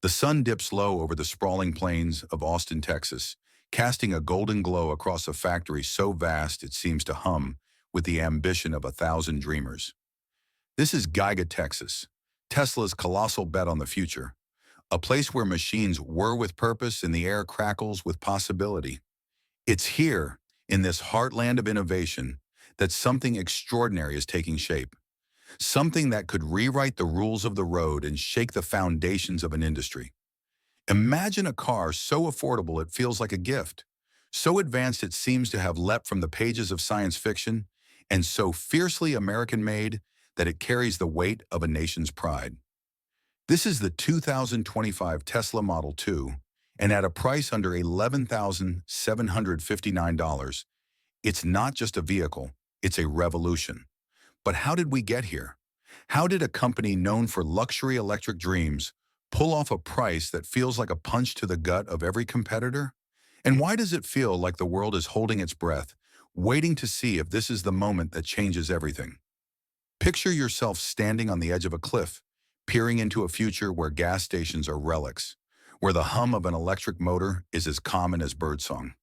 The sun dips low over the sprawling plains of Austin, Texas, casting a golden glow across a factory so vast it seems to hum with the ambition of 1,000 dreamers. This is Giga, Texas, Tesla's colossal bet on the future, a place where machines whir with purpose and the air crackles with possibility. It's here, in this heartland of innovation, that something extraordinary is taking shape, something that could rewrite the rules of the road and shake the foundations of an industry. Imagine a car so affordable it feels like a gift, so advanced it seems to have leapt from the pages of science fiction, and so fiercely American-made that it carries the weight of a nation's pride. This is the 2025 Tesla Model 2, and at a price under $11,759, it's not just a vehicle, it's a revolution. But how did we get here? How did a company known for luxury electric dreams pull off a price that feels like a punch to the gut of every competitor? And why does it feel like the world is holding its breath, waiting to see if this is the moment that changes everything? Picture yourself standing on the edge of a cliff, peering into a future where gas stations are relics, where the hum of an electric motor is as common as birdsong.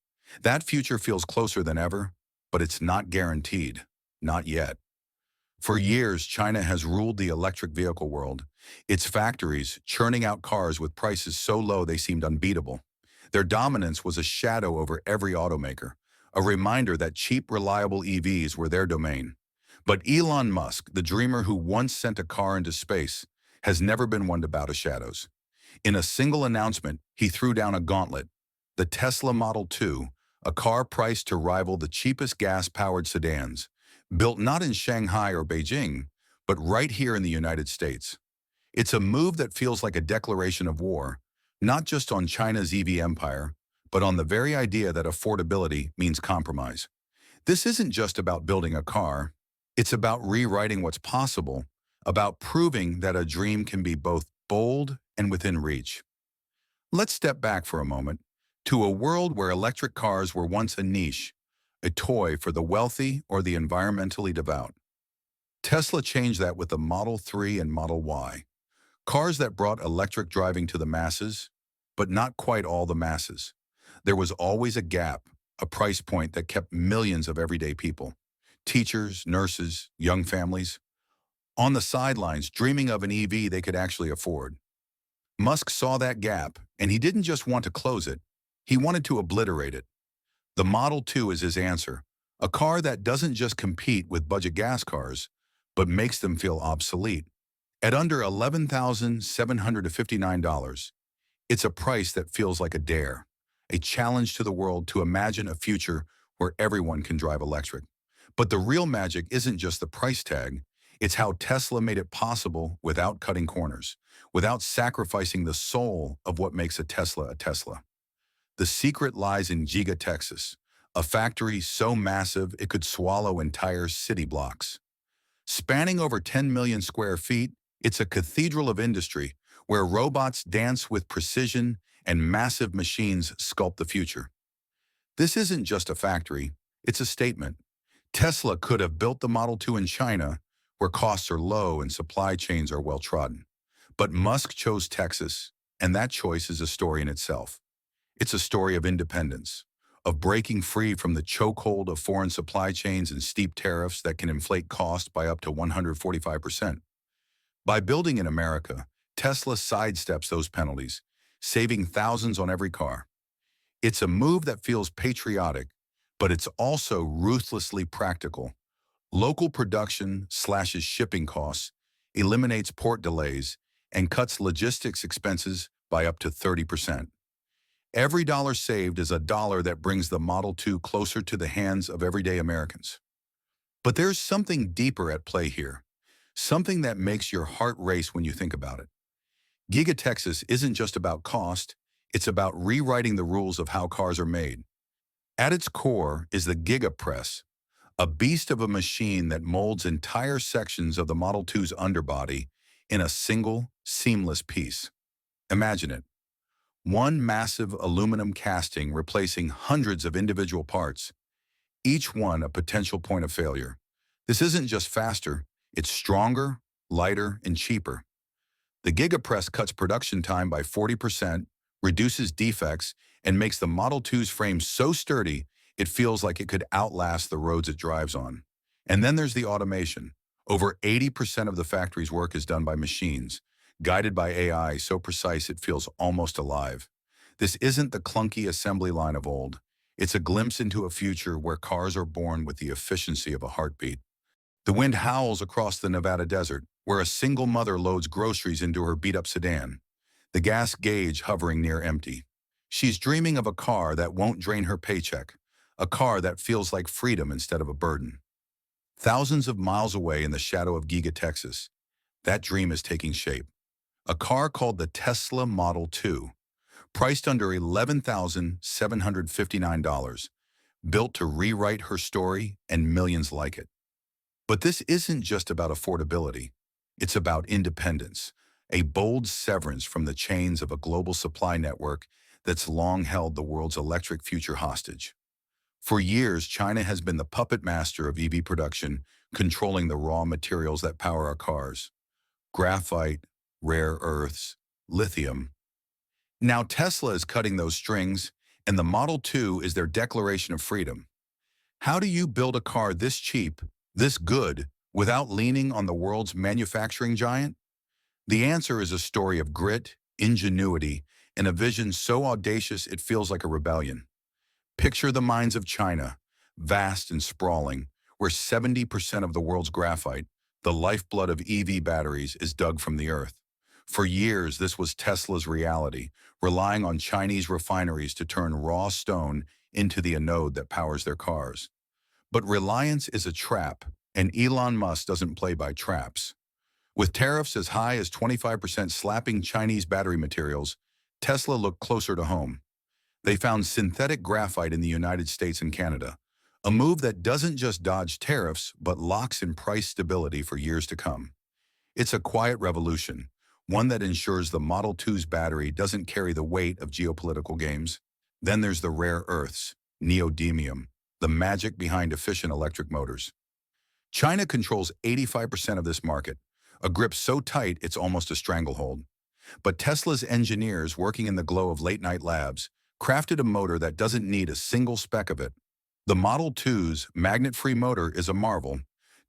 That future feels closer than ever, but it's not guaranteed. Not yet. For years, China has ruled the electric vehicle world, its factories churning out cars with prices so low they seemed unbeatable. Their dominance was a shadow over every automaker, a reminder that cheap, reliable EVs were their domain. But Elon Musk, the dreamer who once sent a car into space, has never been one to bow to shadows. In a single announcement, he threw down a gauntlet: the Tesla Model 2, a car priced to rival the cheapest gas-powered sedans, built not in Shanghai or Beijing, but right here in the United States. It's a move that feels like a declaration of war, not just on China's EV empire, but on the very idea that affordability means compromise. This isn't just about building a car, it's about rewriting what's possible, about proving that a dream can be both bold and within reach. Let's step back for a moment to a world where electric cars were once a niche, a toy for the wealthy or the environmentally devout. Tesla changed that with the Model 3 and Model Y, cars that brought electric driving to the masses, but not quite all the masses. There was always a gap, a price point that kept millions of everyday people, teachers, nurses, young families, on the sidelines dreaming of an EV they could actually afford. Musk saw that gap, and he didn't just want to close it, he wanted to obliterate it. The Model 2 is his answer, a car that doesn't just compete with budget gas cars, but makes them feel obsolete. At under $11,759, it's a price that feels like a dare, a challenge to the world to imagine a future where everyone can drive electric. But the real magic isn't just the price tag, it's how Tesla made it possible without cutting corners, without sacrificing the soul of what makes a Tesla a Tesla. The secret lies in Giga, Texas, a factory so massive it could swallow entire city blocks. Spanning over 10 million square feet, it's a cathedral of industry where robots dance with precision and massive machines sculpt the future. This isn't just a factory, it's a statement. Tesla could have built the Model 2 in China, where costs are low and supply chains are well-trodden. But Musk chose Texas, and that choice is a story in itself. It's a story of independence, of breaking free from the chokehold of foreign supply chains and steep tariffs that can inflate cost by up to 145%. By building in America, Tesla sidesteps those penalties, saving thousands on every car. It's a move that feels patriotic, but it's also ruthlessly practical. Local production slashes shipping costs, eliminates port delays, and cuts logistics expenses by up to 30%. Every dollar saved is a dollar that brings the Model 2 closer to the hands of everyday Americans. But there's something deeper at play here, something that makes your heart race when you think about it. Giga Texas isn't just about cost, it's about rewriting the rules of how cars are made. At its core is the Giga Press, a beast of a machine that molds entire sections of the Model 2's underbody in a single, seamless piece. Imagine it. One massive aluminum casting replacing hundreds of individual parts, each one a potential point of failure. This isn't just faster, it's stronger, lighter, and cheaper. The GigaPress cuts production time by 40%, reduces defects, and makes the Model 2's frame so sturdy it feels like it could outlast the roads it drives on. And then there's the automation. Over 80% of the factory's work is done by machines, guided by AI so precise it feels almost alive. This isn't the clunky assembly line of old. It's a glimpse into a future where cars are born with the efficiency of a heartbeat. The wind howls across the Nevada desert, where a single mother loads groceries into her beat-up sedan, the gas gauge hovering near empty. She's dreaming of a car that won't drain her paycheck, a car that feels like freedom instead of a burden. Thousands of miles away in the shadow of Giga, Texas, that dream is taking shape. A car called the Tesla Model 2, priced under $11,759, built to rewrite her story and millions like it. But this isn't just about affordability. It's about independence, a bold severance from the chains of a global supply network that's long held the world's electric future hostage. For years, China has been the puppet master of EV production, controlling the raw materials that power our cars. Graphite, rare earths, lithium. Now Tesla is cutting those strings, and the Model 2 is their declaration of freedom. How do you build a car this cheap, this good, without leaning on the world's manufacturing giant? The answer is a story of grit, ingenuity, and a vision so audacious it feels like a rebellion. Picture the mines of China, vast and sprawling, where 70% of the world's graphite, the lifeblood of EV batteries, is dug from the earth. For years, this was Tesla's reality, relying on Chinese refineries to turn raw stone into the anode that powers their cars. But reliance is a trap, and Elon Musk doesn't play by traps. With tariffs as high as 25% slapping Chinese battery materials, Tesla looked closer to home. They found synthetic graphite in the United States and Canada, a move that doesn't just dodge tariffs but locks in price stability for years to come. It's a quiet revolution, one that ensures the Model 2's battery doesn't carry the weight of geopolitical games. Then there's the rare earths, neodymium, the magic behind efficient electric motors. China controls 85% of this market, a grip so tight it's almost a stranglehold. But Tesla's engineers, working in the glow of late-night labs, crafted a motor that doesn't need a single speck of it. The Model 2's magnet-free motor is a marvel,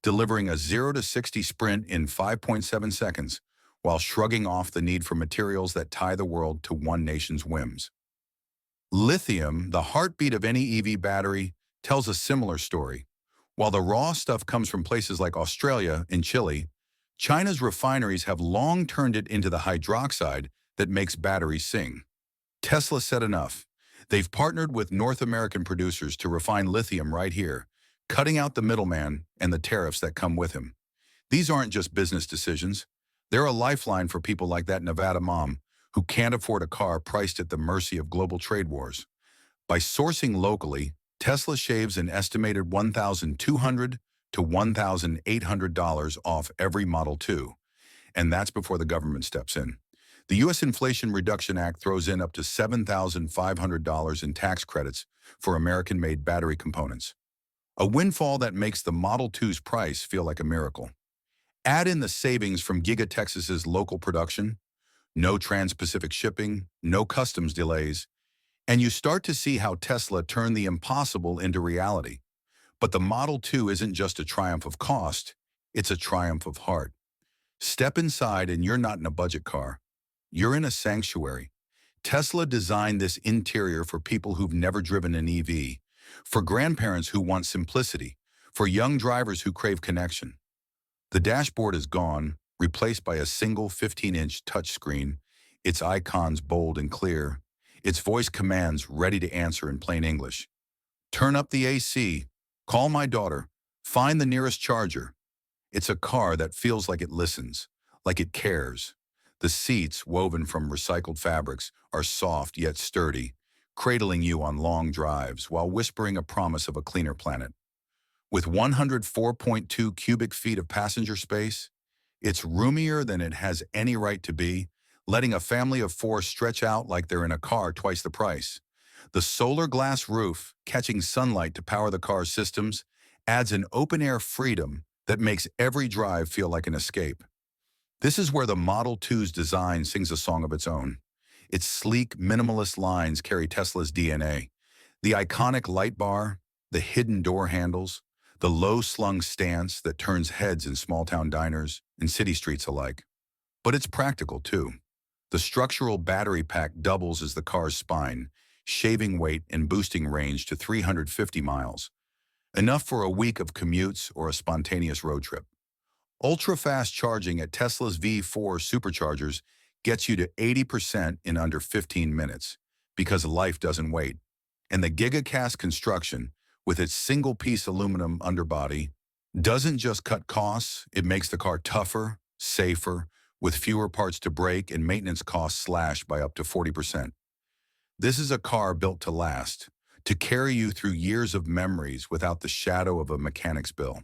delivering a 0 to 60 sprint in 5.7 seconds, while shrugging off the need for materials that tie the world to one nation's whims. Lithium, the heartbeat of any EV battery, tells a similar story. While the raw stuff comes from places like Australia and Chile, China's refineries have long turned it into the hydroxide that makes batteries sing. Tesla said enough. They've partnered with North American producers to refine lithium right here, cutting out the middleman and the tariffs that come with him. These aren't just business decisions. They're a lifeline for people like that Nevada mom who can't afford a car priced at the mercy of global trade wars. By sourcing locally, Tesla shaves an estimated $1,200 to $1,800 off every Model 2, and that's before the government steps in. The U.S. Inflation Reduction Act throws in up to $7,500 in tax credits for American-made battery components, a windfall that makes the Model 2's price feel like a miracle. Add in the savings from Giga Texas's local production, no trans-Pacific shipping, no customs delays, and you start to see how Tesla turned the impossible into reality. But the Model 2 isn't just a triumph of cost, it's a triumph of heart. Step inside and you're not in a budget car. You're in a sanctuary. Tesla designed this interior for people who've never driven an EV, for grandparents who want simplicity, for young drivers who crave connection. The dashboard is gone, replaced by a single 15-inch touchscreen, its icons bold and clear, its voice commands ready to answer in plain English. Turn up the AC, call my daughter, find the nearest charger. It's a car that feels like it listens, like it cares. The seats, woven from recycled fabrics, are soft yet sturdy, cradling you on long drives while whispering a promise of a cleaner planet. With 104.2 cubic feet of passenger space, it's roomier than it has any right to be, letting a family of four stretch out like they're in a car twice the price. The solar glass roof, catching sunlight to power the car's systems, adds an open-air freedom that makes every drive feel like an escape. This is where the Model 2's design sings a song of its own. Its sleek, minimalist lines carry Tesla's DNA. The iconic light bar, the hidden door handles, the low-slung stance that turns heads in small-town diners and city streets alike. But it's practical, too. The structural battery pack doubles as the car's spine, shaving weight and boosting range to 350 miles, enough for a week of commutes or a spontaneous road trip. Ultra-fast charging at Tesla's V4 superchargers gets you to 80% in under 15 minutes, because life doesn't wait. And the GigaCast construction, with its single-piece aluminum underbody, doesn't just cut costs, it makes the car tougher, safer, with fewer parts to break and maintenance costs slashed by up to 40%. This is a car built to last, to carry you through years of memories without the shadow of a mechanic's bill.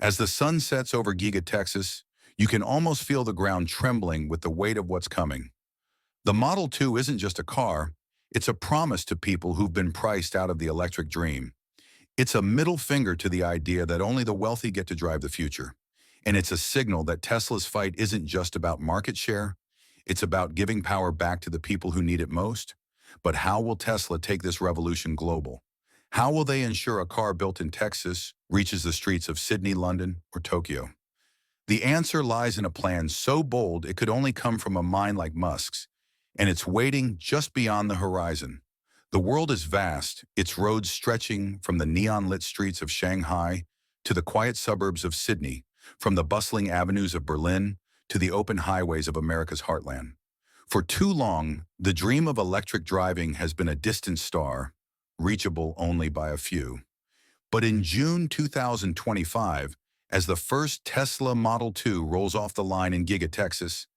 As the sun sets over Giga Texas, you can almost feel the ground trembling with the weight of what's coming. The Model 2 isn't just a car, it's a promise to people who've been priced out of the electric dream. It's a middle finger to the idea that only the wealthy get to drive the future. And it's a signal that Tesla's fight isn't just about market share, it's about giving power back to the people who need it most. But how will Tesla take this revolution global? How will they ensure a car built in Texas reaches the streets of Sydney, London, or Tokyo? The answer lies in a plan so bold it could only come from a mind like Musk's, and it's waiting just beyond the horizon. The world is vast, its roads stretching from the neon-lit streets of Shanghai to the quiet suburbs of Sydney, from the bustling avenues of Berlin to the open highways of America's heartland. For too long, the dream of electric driving has been a distant star, reachable only by a few. But in June 2025, as the first Tesla Model 2 rolls off the line in Giga Texas,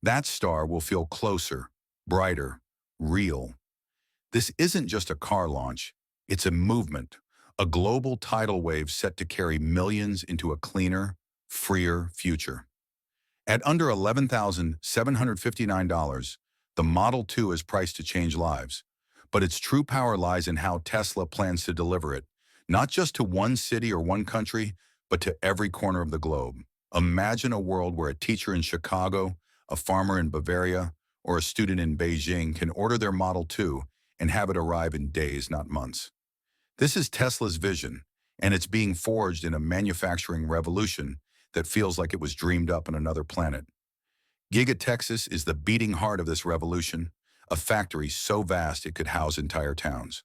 that star will feel closer, brighter, real. This isn't just a car launch, it's a movement, a global tidal wave set to carry millions into a cleaner, freer future. At under $11,759, the Model 2 is priced to change lives. But its true power lies in how Tesla plans to deliver it, not just to one city or one country, but to every corner of the globe. Imagine a world where a teacher in Chicago, a farmer in Bavaria, or a student in Beijing can order their Model 2 and have it arrive in days, not months. This is Tesla's vision, and it's being forged in a manufacturing revolution that feels like it was dreamed up on another planet. Giga Texas is the beating heart of this revolution, a factory so vast it could house entire towns.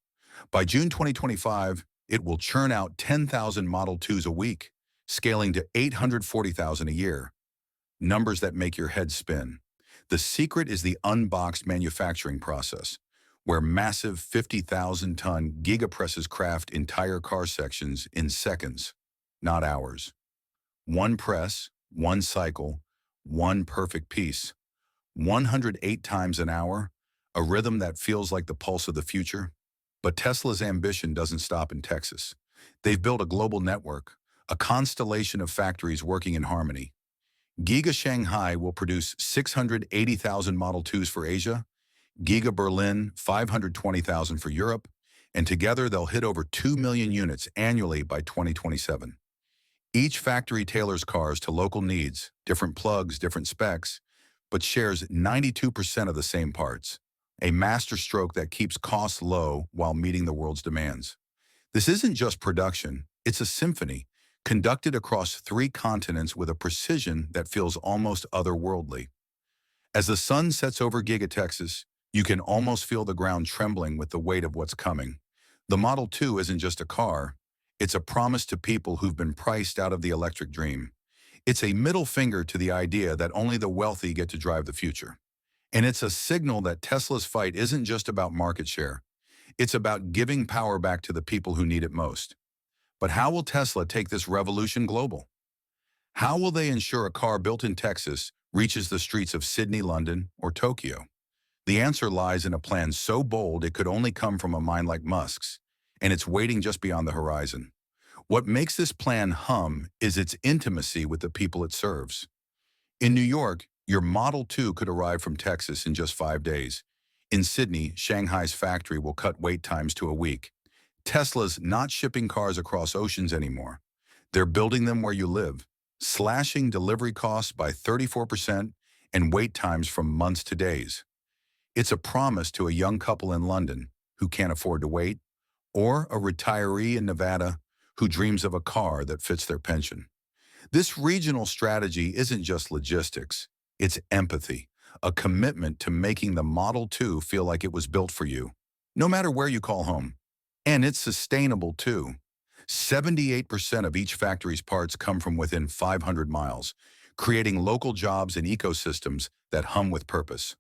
By June 2025, it will churn out 10,000 Model 2s a week, scaling to 840,000 a year. Numbers that make your head spin. The secret is the unboxed manufacturing process, where massive 50,000-ton gigapresses craft entire car sections in seconds, not hours. One press, one cycle, one perfect piece. 108 times an hour, a rhythm that feels like the pulse of the future. But Tesla's ambition doesn't stop in Texas. They've built a global network, a constellation of factories working in harmony. Giga Shanghai will produce 680,000 Model 2s for Asia, Giga Berlin 520,000 for Europe, and together they'll hit over 2 million units annually by 2027. Each factory tailors cars to local needs, different plugs, different specs, but shares 92% of the same parts, a masterstroke that keeps costs low while meeting the world's demands. This isn't just production, it's a symphony, conducted across 3 continents with a precision that feels almost otherworldly. As the sun sets over Giga Texas, you can almost feel the ground trembling with the weight of what's coming. The Model 2 isn't just a car, it's a promise to people who've been priced out of the electric dream. It's a middle finger to the idea that only the wealthy get to drive the future. And it's a signal that Tesla's fight isn't just about market share. It's about giving power back to the people who need it most. But how will Tesla take this revolution global? How will they ensure a car built in Texas reaches the streets of Sydney, London, or Tokyo? The answer lies in a plan so bold it could only come from a mind like Musk's, and it's waiting just beyond the horizon. What makes this plan hum is its intimacy with the people it serves. In New York, your Model 2 could arrive from Texas in just 5 days. In Sydney, Shanghai's factory will cut wait times to a week. Tesla's not shipping cars across oceans anymore. They're building them where you live, slashing delivery costs by 34% and wait times from months to days. It's a promise to a young couple in London who can't afford to wait, or a retiree in Nevada who dreams of a car that fits their pension. This regional strategy isn't just logistics, it's empathy, a commitment to making the Model 2 feel like it was built for you, no matter where you call home. And it's sustainable too. 78% of each factory's parts come from within 500 miles, creating local jobs and ecosystems that hum with purpose.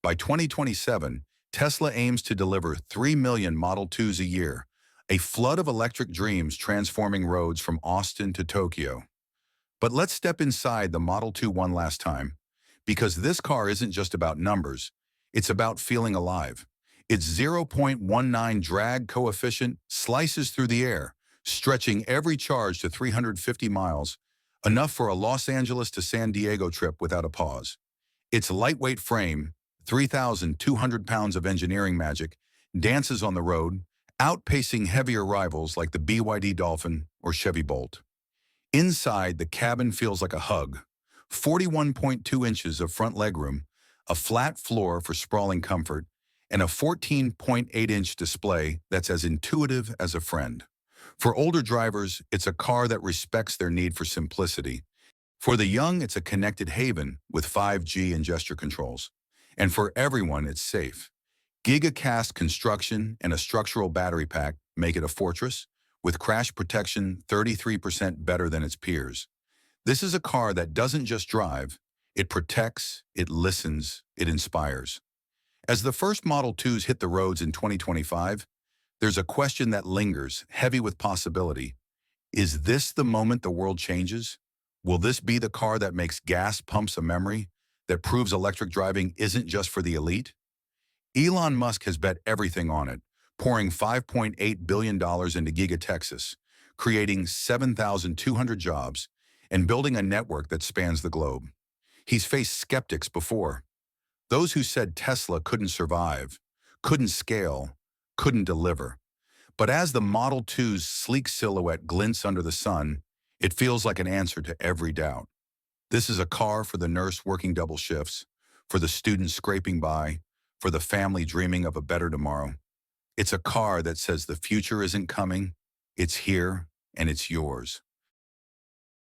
By 2027, Tesla aims to deliver 3 million Model 2s a year, a flood of electric dreams transforming roads from Austin to Tokyo. But let's step inside the Model 2 one last time, because this car isn't just about numbers, it's about feeling alive. Its 0.19 drag coefficient slices through the air, stretching every charge to 350 miles, enough for a Los Angeles to San Diego trip without a pause. Its lightweight frame, 3,200 pounds of engineering magic, dances on the road, outpacing heavier rivals like the BYD Dolphin or Chevy Bolt. Inside, the cabin feels like a hug. 41.2 inches of front legroom, a flat floor for sprawling comfort, and a 14.8-inch display that's as intuitive as a friend. For older drivers, it's a car that respects their need for simplicity. For the young, it's a connected haven with 5G and gesture controls. And for everyone, it's safe. Giga-cast construction and a structural battery pack make it a fortress, with crash protection 33% better than its peers. This is a car that doesn't just drive, it protects, it listens, it inspires. As the first Model 2s hit the roads in 2025, there's a question that lingers, heavy with possibility. Is this the moment the world changes? Will this be the car that makes gas pumps a memory, that proves electric driving isn't just for the elite? Elon Musk has bet everything on it, pouring $5.8 billion into Giga Texas, creating 7,200 jobs, and building a network that spans the globe. He's faced skeptics before, those who said Tesla couldn't survive, couldn't scale, couldn't deliver. But as the Model 2's sleek silhouette glints under the sun, it feels like an answer to every doubt. This is a car for the nurse working double shifts, for the student scraping by, for the family dreaming of a better tomorrow. It's a car that says the future isn't coming, it's here, and it's yours.